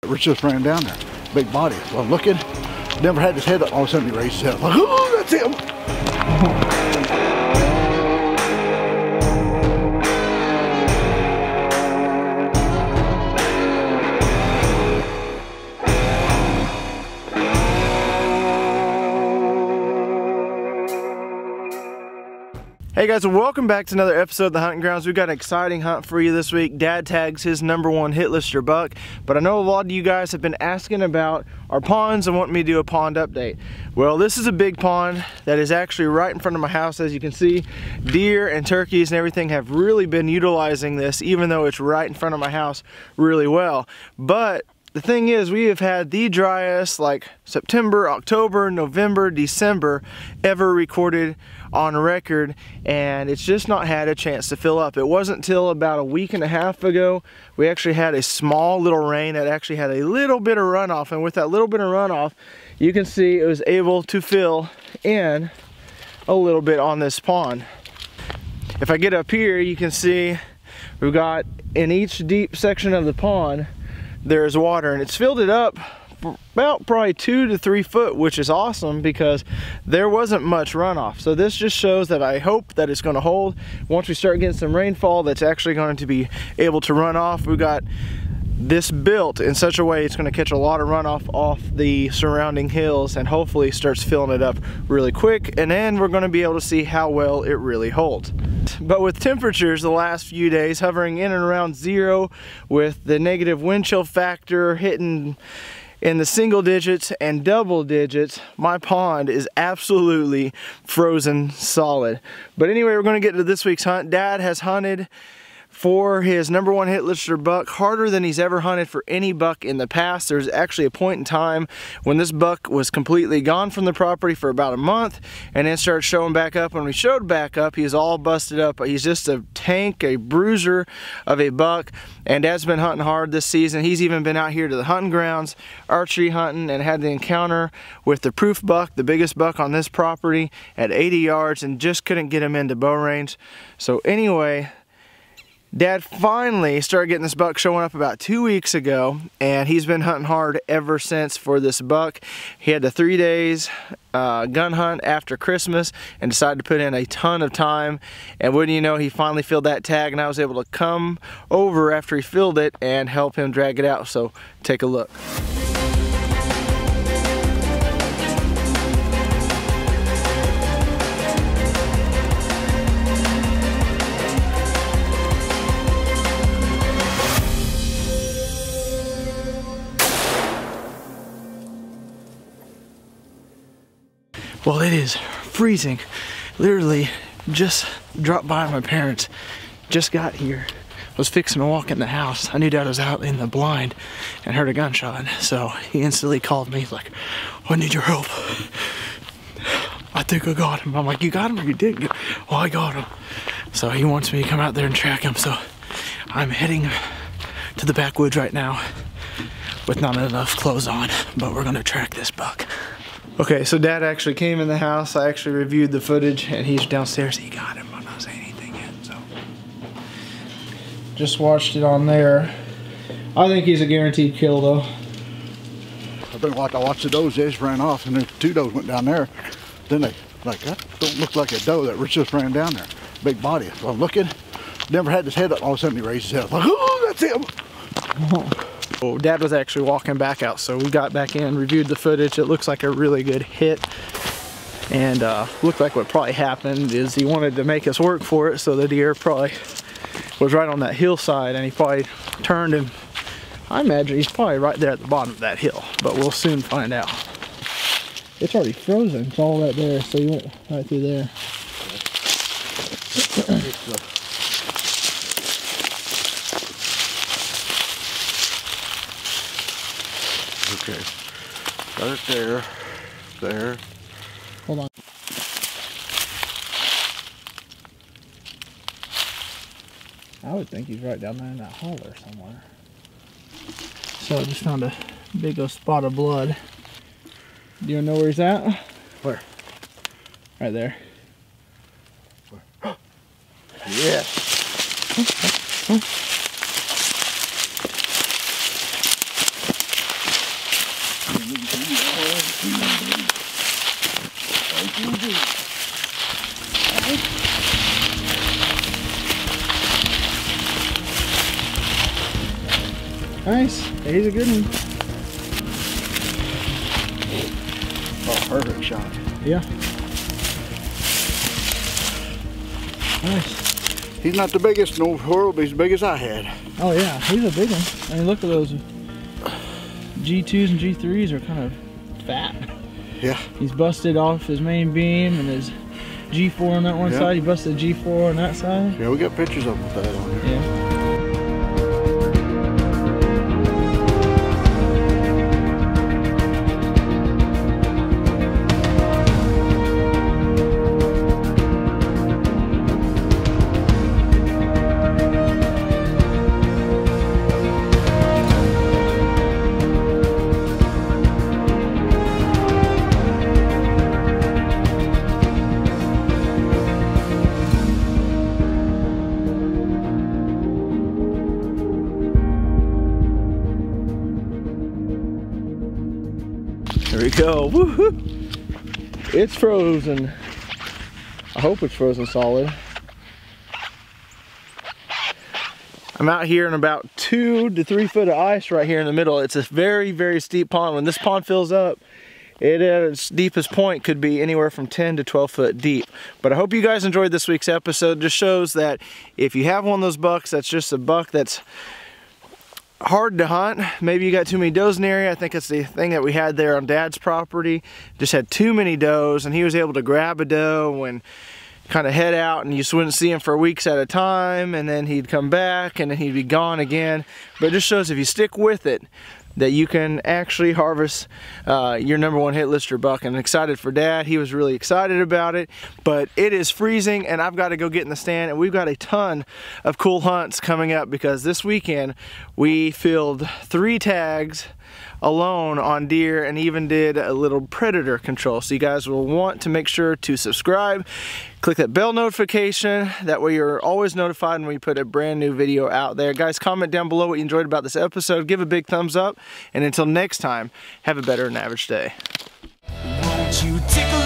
Rich just ran down there. Big body. So I'm looking. Never had his head up. All of a sudden he raised his head up. Like, oh, that's him. Hey guys, welcome back to another episode of the Hunting Grounds. We've got an exciting hunt for you this week. Dad tags his #1 hit lister buck, but I know a lot of you guys have been asking about our ponds and wanting me to do a pond update. Well, this is a big pond that is actually right in front of my house. As you can see, deer and turkeys and everything have really been utilizing this, even though it's right in front of my house, really well. But the thing is, we have had the driest like September, October, November, December ever recorded on record, and it's just not had a chance to fill up. It wasn't until about a week and a half ago we actually had a small little rain that actually had a little bit of runoff, and with that little bit of runoff, you can see it was able to fill in a little bit on this pond. If I get up here, you can see we've got in each deep section of the pond there's water, and it's filled it up for about probably 2 to 3 foot, which is awesome because there wasn't much runoff. So this just shows that I hope that it's going to hold. Once we start getting some rainfall, that's actually going to be able to run off. We've got this built in such a way it's going to catch a lot of runoff off the surrounding hills and hopefully starts filling it up really quick, and then we're going to be able to see how well it really holds. But with temperatures the last few days hovering in and around 0, with the negative wind chill factor hitting in the single digits and double digits, my pond is absolutely frozen solid. But anyway, we're going to get to this week's hunt. Dad has hunted for his #1 hit lister buck harder than he's ever hunted for any buck in the past. There's actually a point in time when this buck was completely gone from the property for about a month, and then started showing back up. When we showed back up, he's all busted up. He's just a tank, a bruiser of a buck, and Dad's been hunting hard this season. He's even been out here to the hunting grounds, archery hunting, and had the encounter with the proof buck, the biggest buck on this property, at 80 yards, and just couldn't get him into bow range. So anyway, Dad finally started getting this buck showing up about 2 weeks ago, and he's been hunting hard ever since for this buck. He had the 3 days gun hunt after Christmas and decided to put in a ton of time, and wouldn't you know, he finally filled that tag, and I was able to come over after he filled it and help him drag it out. So take a look. Well, it is freezing. Literally just dropped by my parents, just got here, was fixing to walk in the house. I knew Dad was out in the blind and heard a gunshot, so he instantly called me. He's like, I need your help. I think I got him. I'm like, you got him or you didn't get him? Oh, I got him. So he wants me to come out there and track him, so I'm heading to the backwoods right now with not enough clothes on, but we're gonna track this buck. Okay, so Dad actually came in the house. I actually reviewed the footage, and he's downstairs. He got him. I'm not saying anything yet, so. Just watched it on there. I think he's a guaranteed kill, though. I watched the does. They just ran off, and then 2 does went down there. Then they, like, that don't look like a doe that Rich just ran down there. Big body. So I'm looking. Never had his head up. All of a sudden he raised his head up. Like, oh, that's him. Well, Dad was actually walking back out, so we got back in, reviewed the footage. It looks like a really good hit, and looked like what probably happened is he wanted to make us work for it, so the deer probably was right on that hillside, and he probably turned, and I imagine he's probably right there at the bottom of that hill, but we'll soon find out. It's already frozen. It's all right there, so he went right through there. Okay, got it there, there. Hold on. I would think he's right down there in that holler somewhere. So I just found a big old spot of blood. Do you know where he's at? Where? Right there. Where? Yes. Nice. He's a good one. Oh, perfect shot. Yeah. Nice. He's not the biggest in the world, but he's as big as I had. Oh yeah, he's a big one. I mean, look at those. G2s and G3s are kind of fat. Yeah. He's busted off his main beam and his G4 on that one side. He busted G4 on that side. Yeah, we got pictures of him with that on here. Yeah. There we go. Woohoo! It's frozen. I hope it's frozen solid. I'm out here in about 2 to 3 foot of ice right here in the middle. It's a very, very steep pond. When this pond fills up, it at its deepest point could be anywhere from 10 to 12 foot deep. But I hope you guys enjoyed this week's episode. It just shows that if you have one of those bucks that's just a buck that's hard to hunt, maybe you got too many does in the area. I think it's the thing that we had there on Dad's property. Just had too many does, and he was able to grab a doe and kind of head out, and you just wouldn't see him for weeks at a time, and then he'd come back and then he'd be gone again. But it just shows if you stick with it that you can actually harvest your #1 hit lister buck. And I'm excited for Dad. He was really excited about it, but it is freezing and I've got to go get in the stand, and we've got a ton of cool hunts coming up because this weekend we filled 3 tags alone on deer and even did a little predator control. So you guys will want to make sure to subscribe, click that bell notification, that way you're always notified when we put a brand new video out there. Guys, comment down below what you enjoyed about this episode, give a big thumbs up, and until next time, have a better than average day. Won't you tickle